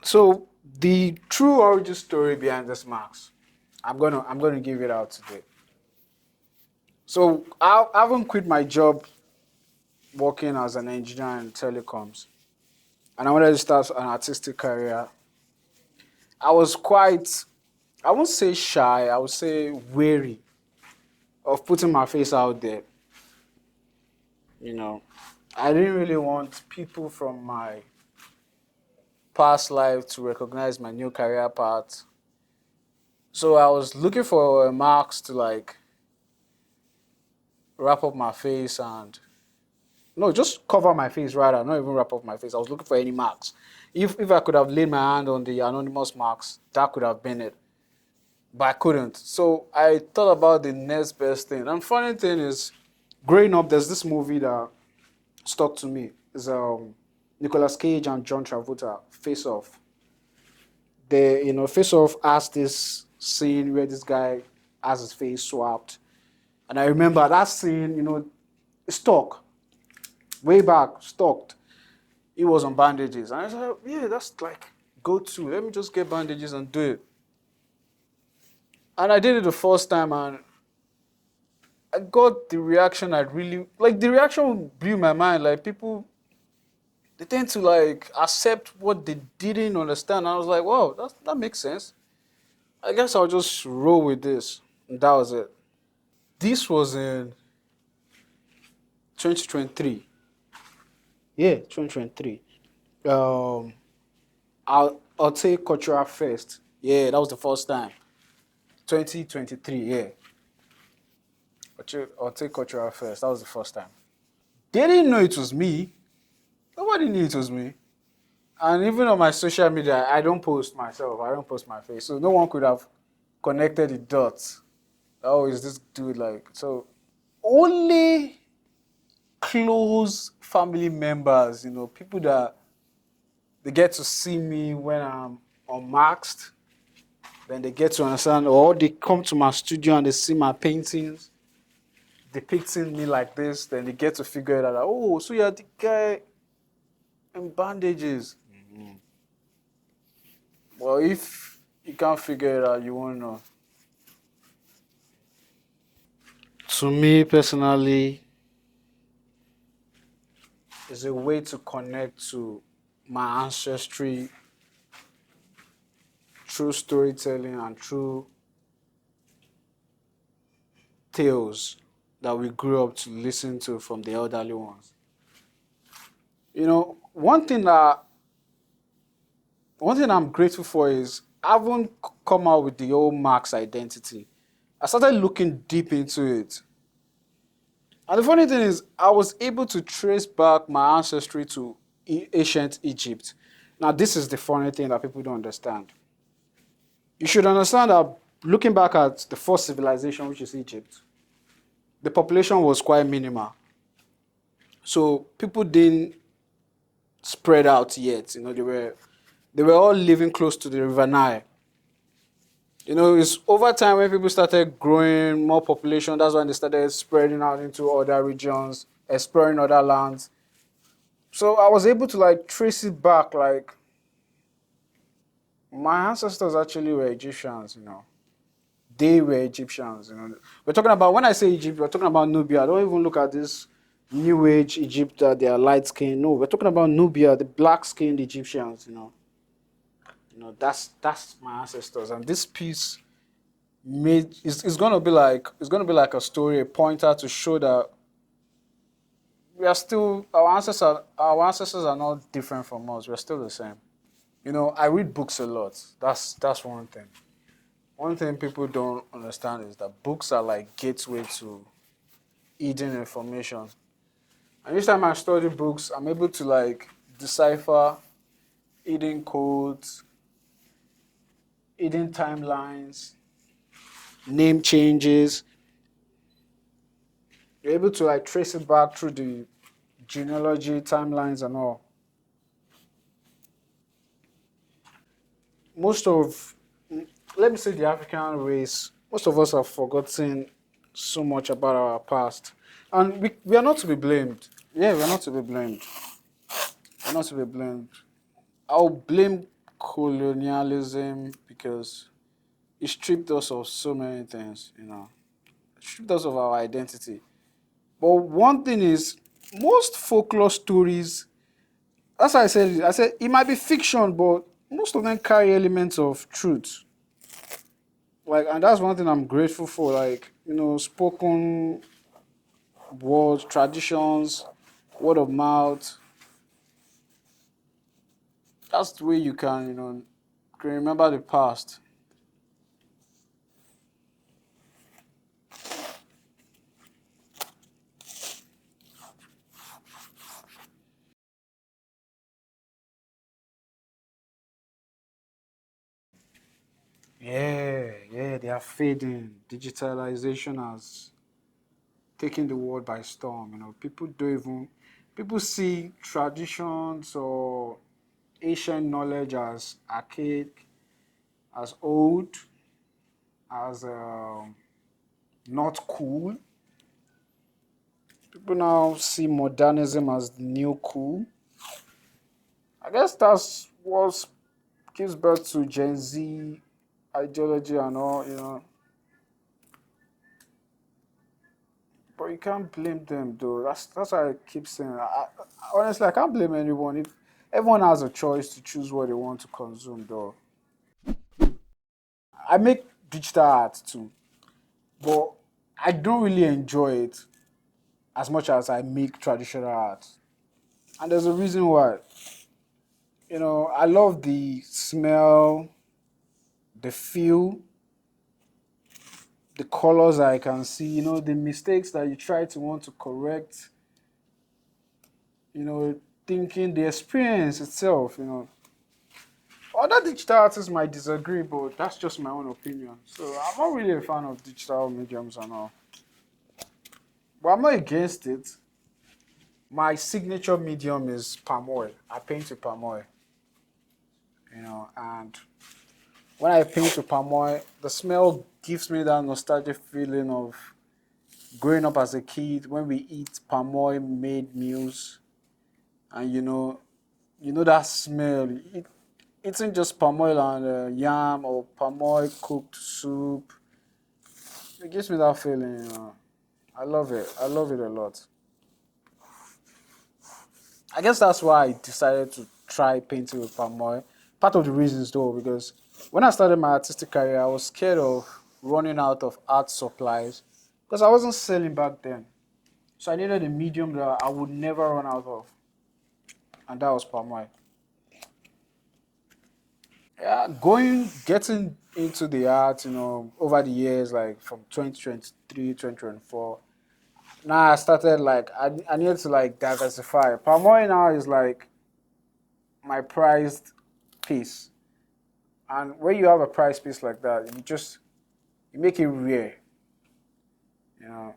So the true origin story behind this marks, I'm gonna give it out today. So I haven't quit my job working as an engineer in telecoms, and I wanted to start an artistic career. I was quite, I won't say shy, I would say wary of putting my face out there. You know, I didn't really want people from my past life to recognize my new career path. So I was looking for marks to like wrap up my face and no, just cover my face rather, not even wrap up my face. I was looking for any marks. If I could have laid my hand on the anonymous marks, that could have been it. But I couldn't. So I thought about the next best thing. And funny thing is, growing up, there's this movie that stuck to me. It's Nicolas Cage and John Travolta, Face Off. Face Off has this scene where this guy has his face swapped. And I remember that scene, stuck, way back, stuck. He was on bandages. And I said, yeah, that's like go to. Let me just get bandages and do it. And I did it the first time and I got the reaction I really like. The reaction blew my mind. Like people, they tend to like accept what they didn't understand. I was like, wow, that makes sense. I guess I'll just roll with this. And that was it. This was in 2023. Yeah, 2023. Um, I'll take cultural first. Yeah, that was the first time. 2023. Yeah, I'll take cultural first. That was the first time. They didn't know it was me. Nobody knew it was me. And even on my social media, I don't post myself. I don't post my face. So no one could have connected the dots. Oh, is this dude like so? Only close family members, people that they get to see me when I'm unmasked, then they get to understand, or they come to my studio and they see my paintings depicting me like this, then they get to figure it out. Like, oh, so you're the guy in bandages. Well, if you can't figure it out, you won't know. To me personally, it's a way to connect to my ancestry through storytelling and through tales that we grew up to listen to from the elderly ones. One thing I'm grateful for is I haven't come out with the old Marx identity. I started looking deep into it. And the funny thing is, I was able to trace back my ancestry to ancient Egypt. Now, this is the funny thing that people don't understand. You should understand that looking back at the first civilization, which is Egypt, the population was quite minimal. So people didn't spread out yet. They were all living close to the River Nile. It's over time when people started growing more population, that's when they started spreading out into other regions, exploring other lands. So I was able to like trace it back, like my ancestors actually were Egyptians. They were Egyptians. We're talking about, when I say Egypt, we're talking about Nubia. Don't even look at this New Age Egypt that they are light skinned. No, we're talking about Nubia, the black skinned Egyptians. That's my ancestors. And this piece it's gonna be like a story, a pointer to show that we are still our ancestors are not different from us. We're still the same. I read books a lot. That's one thing. One thing people don't understand is that books are like gateway to hidden information. And each time I study books, I'm able to like decipher hidden codes, hidden timelines, name changes. You're able to like trace it back through the genealogy, timelines, and all. Most of, let me say, the African race, most of us have forgotten so much about our past. And we are not to be blamed. Yeah, we're not to be blamed. We're not to be blamed. I'll blame colonialism because it stripped us of so many things, it stripped us of our identity. But one thing is, most folklore stories, that's why I said it might be fiction, but most of them carry elements of truth. Like, and that's one thing I'm grateful for. Like, spoken words, traditions, word of mouth. That's the way you can remember the past. Yeah, yeah, they are fading. Digitalization has taken the world by storm. People see traditions or ancient knowledge as archaic, as old, as not cool. People now see modernism as the new cool. I guess that's what gives birth to Gen Z ideology and all. But you can't blame them though. That's why I keep saying. Honestly, I can't blame anyone. If everyone has a choice to choose what they want to consume, though. I make digital art too, but I don't really enjoy it as much as I make traditional art. And there's a reason why. I love the smell, the feel, the colors I can see, the mistakes that you try to want to correct, thinking the experience itself. Other digital artists might disagree, but that's just my own opinion. So I'm not really a fan of digital mediums and all. But I'm not against it. My signature medium is palm oil. I paint with palm oil, and when I paint with palm oil, the smell gives me that nostalgic feeling of growing up as a kid when we eat palm oil made meals, and that smell. It isn't just palm oil and yam or palm oil cooked soup. It gives me that feeling. I love it. I love it a lot. I guess that's why I decided to try painting with palm oil. Part of the reasons, though, because when I started my artistic career, I was scared of running out of art supplies because I wasn't selling back then. So I needed a medium that I would never run out of, and that was palm oil. Yeah, getting into the art, over the years, like from 2023, 2024. Now I started like I needed to like diversify. Palm oil now is like my prized piece. And when you have a prized piece like that, you make it rare. You know,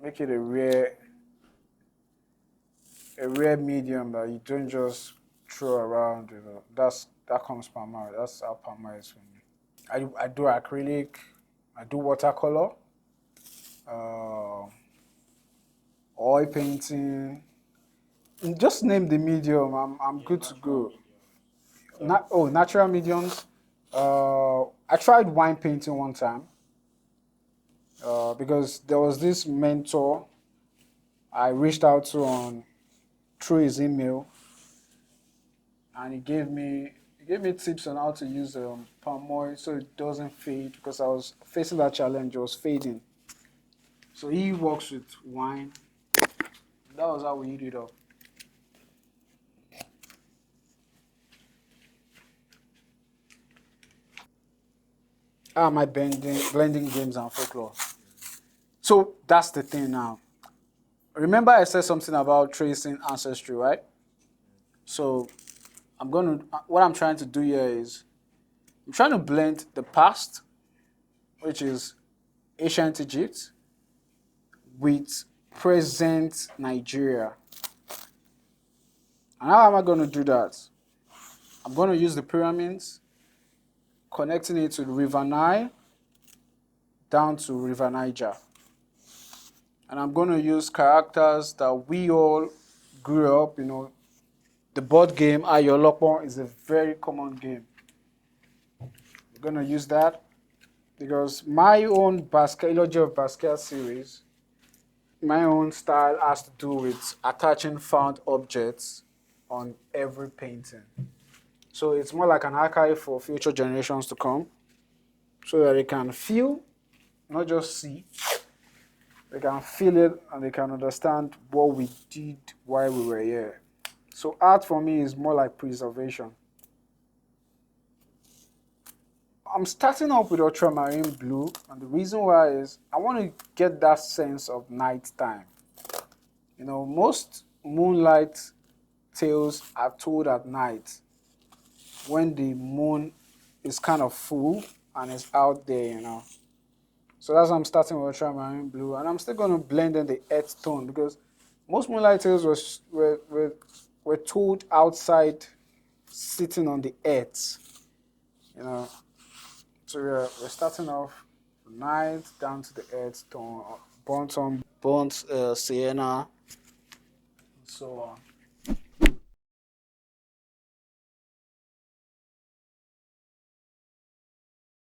make it a rare medium that you don't just throw around. That comes palm oil. That's how palm oil is for me. I do acrylic, I do watercolor, uh, oil painting. Just name the medium. I'm good to go. Natural mediums. I tried wine painting one time because there was this mentor I reached out to on through his email, and he gave me tips on how to use palm oil so it doesn't fade because I was facing that challenge. It was fading. So he works with wine. That was how we heat it up. My blending games and folklore. So that's the thing now. Remember I said something about tracing ancestry, right? So what I'm trying to do here is I'm trying to blend the past, which is ancient Egypt, with present Nigeria. And how am I going to do that? I'm going to use the pyramids, connecting it to the River Nile down to River Niger. And I'm going to use characters that we all grew up. The board game Ayolopon is a very common game. gonna use that because my own Basquiat, Eulogy of Basquiat series, my own style has to do with attaching found objects on every painting. So it's more like an archive for future generations to come so that they can feel, not just see, they can feel it and they can understand what we did while we were here. So art for me is more like preservation. I'm starting off with ultramarine blue, and the reason why is I want to get that sense of nighttime. You know, most moonlight tales are told at night when the moon is kind of full and it's out there, you know. So that's why I'm starting with ultramarine blue, and I'm still going to blend in the earth tone because most moonlight tales were told outside, sitting on the earth, you know. So we're starting off night down to the earth tone, burnt on, burnt sienna, and so on.